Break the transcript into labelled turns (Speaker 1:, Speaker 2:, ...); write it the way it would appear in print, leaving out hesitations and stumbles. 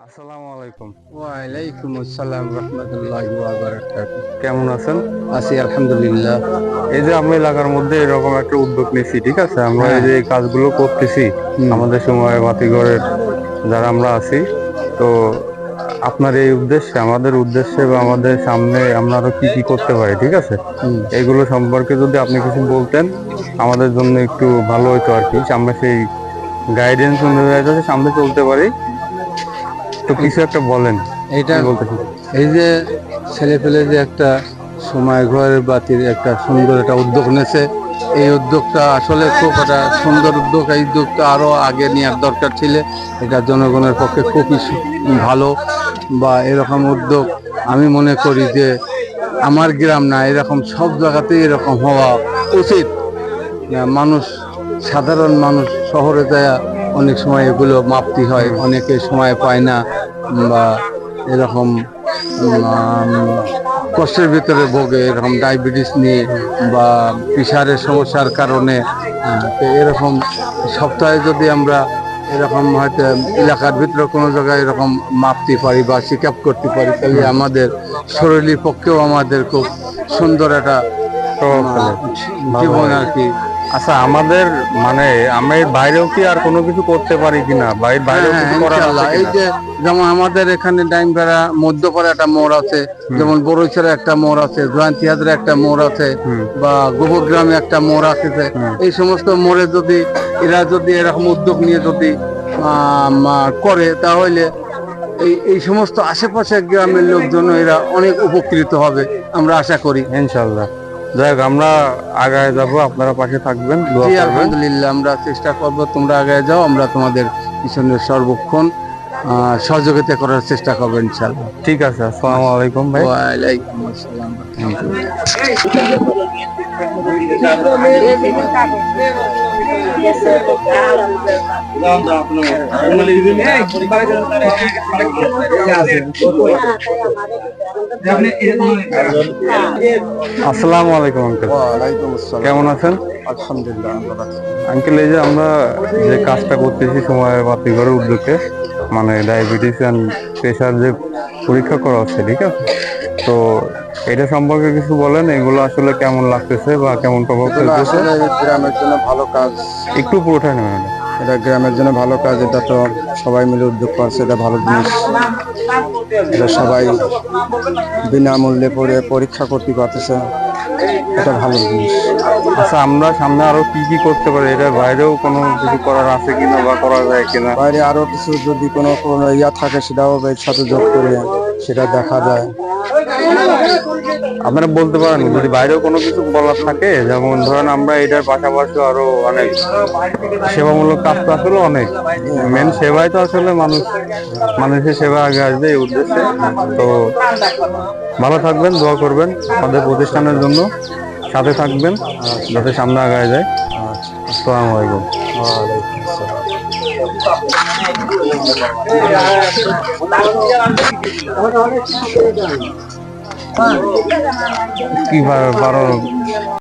Speaker 1: আসসালামু আলাইকুম।
Speaker 2: ওয়ালাইকুম আসসালাম রহমতুল্লাহি ওয়া বারাকাতুহু।
Speaker 1: কেমন আছেন?
Speaker 2: আছি আলহামদুলিল্লাহ।
Speaker 1: এই যে আমরা এলাকার মধ্যে এরকম একটা উদ্যোগ নিচ্ছি, ঠিক আছে? আমরা এই
Speaker 2: হ্যাঁ।
Speaker 1: যে এই কাজগুলো করতেছি,
Speaker 2: হুম।
Speaker 1: আমাদের সময় বাতিঘরের যারা আমরা আছি, তো আপনার এই উদ্দেশ্যে, আমাদের উদ্দেশ্যে বা আমাদের সামনে আমরা আরো কি কি করতে পারি, ঠিক আছে?
Speaker 2: হুম।
Speaker 1: এগুলো সম্পর্কে যদি আপনি কিছু বলতেন, আমাদের জন্য একটু ভালো হতো আর কি। আমরা সেই গাইডেন্স অনুযায়ী যাতে সামনে চলতে পারি। তো কিছু একটা বলেন,
Speaker 2: এটা
Speaker 1: কি বলতেছেন?
Speaker 2: এই যে ছেলে পেলে যে একটা সময় ঘরের বাতির একটা সুন্দর একটা উদ্যোগ নেছে, এই উদ্যোগটা আসলে খুব একটা সুন্দর উদ্যোগ। এই উদ্যোগটা আরো আগে নেওয়ার দরকার ছিল। এটা জনগণের পক্ষে খুবই ভালো। বা এরকম উদ্যোগ আমি মনে করি যে আমার গ্রাম না, এরকম সব জায়গাতেই এরকম হওয়া উচিত। মানুষ, সাধারণ মানুষ শহরে যায় অনেক সময় এগুলো মাপতে হয়, অনেকে সময় পায় না বা এরকম কষ্টের ভিতরে ভোগে, এরকম ডায়াবেটিস নিয়ে বা প্রেশারের সমস্যার কারণে। তো এরকম সপ্তাহে যদি আমরা এরকম হয়তো এলাকার ভিতরে কোনো জায়গায় এরকম মাপতে পারি বা চেক আপ করতে পারি, তাহলে আমাদের শরীরের পক্ষেও আমাদের খুব সুন্দর একটা
Speaker 1: প্রভাব ফেলে, ভালো
Speaker 2: জীবন
Speaker 1: হয়।
Speaker 2: আর কি।
Speaker 1: আচ্ছা, আমাদের মানে আমরা এর বাইরেও কি আর কোনো কিছু করতে পারি কিনা, বা এর
Speaker 2: হ্যাঁ
Speaker 1: বাইরেও
Speaker 2: হ্যাঁ
Speaker 1: কিছু করার আছে
Speaker 2: ইনশাল্লাহ। এই
Speaker 1: কিনা?
Speaker 2: যে যেমন আমাদের এখানে ডাইমপাড়া মধ্যপাড়া একটা মোড় আছে,
Speaker 1: হুম।
Speaker 2: যেমন বড়ইছড়া একটা মোড় আছে, জয়ন্তিয়াদের একটা মোড় আছে,
Speaker 1: হুম।
Speaker 2: বা গোবরগ্রামে একটা মোড় আছে।
Speaker 1: হুম।
Speaker 2: এই সমস্ত মোড়ে যদি এরা যদি এরকম উদ্যোগ নিয়ে যদি করে, তাহলে এই সমস্ত আশেপাশের গ্রামের লোকজন এরা অনেক উপকৃত হবে, আমরা আশা করি।
Speaker 1: ইনশাল্লাহ। যাই হোক, আমরা আগায় যাব, আপনারা পাশে থাকবেন, দোয়া
Speaker 2: জি
Speaker 1: করবেন।
Speaker 2: আলহামদুলিল্লাহ, আমরা চেষ্টা করব, তোমরা আগে যাও, আমরা তোমাদের পিছনে সর্বক্ষণ সহযোগিতা করার চেষ্টা করবো ইনশাল্লাহ।
Speaker 1: ঠিক আছে, আসসালামু আলাইকুম ভাই।
Speaker 2: ওয়ালাইকুম আসসালাম।
Speaker 1: Thank you. আসসালামু আলাইকুম আঙ্কেল,
Speaker 2: ওয়ালাইকুম আসসালাম।
Speaker 1: কেমন আছেন?
Speaker 2: আলহামদুলিল্লাহ, ভালো আছি।
Speaker 1: আঙ্কেল, এই যে আমরা যে কাজটা করতেছি সময় বাতিঘরের উদ্যোগে, মানে ডায়াবেটিস অ্যান্ড প্রেশার যে পরীক্ষা করা হচ্ছে, ঠিক আছে? তো এটা সম্পর্কে কিছু বলেন, এগুলো আসলে কেমন লাগতেছে বা কেমন প্রভাব
Speaker 2: এগুলো
Speaker 1: ফেলতেছে?
Speaker 2: আসলে গ্রামের জন্য ভালো কাজ।
Speaker 1: একটু পুরোটাই নেবেন।
Speaker 2: এটা গ্রামের জন্য ভালো কাজ। এটা তো সবাই মিলে উদ্যোগ করছে, এটা ভালো জিনিস। এটা সবাই বিনামূল্যে পরীক্ষা করতে পারতেছে, এটা ভালো জিনিস।
Speaker 1: আচ্ছা, আমরা সামনে আরো কি কি করতে পারি? এটার বাইরেও কোনো কিছু করার আছে কিনা বা করা যায় কিনা?
Speaker 2: বাইরে আরো কিছু যদি কোনো কোনো ইয়া থাকে, সেটাও এর সাথে যোগ করে সেটা দেখা যায়।
Speaker 1: আপনারা বলতে পারেন যদি বাইরেও কোনো কিছু বলার থাকে, যেমন ধরেন আমরা এটার পাশাপাশি আরো অনেক সেবামূলক কাজ তো আসলে অনেক। মেন সেবাই তো আসলে মানুষ, মানুষের সেবা আগে আসবে এই উদ্দেশ্যে। তো ভালো থাকবেন, দোয়া করবেন আমাদের প্রতিষ্ঠানের জন্য, সাথে থাকবেন যাতে সামনে আগায় যায়। আসসালামু আলাইকুম।
Speaker 2: ওয়ালাইকুম আসসালাম।
Speaker 1: কি বারো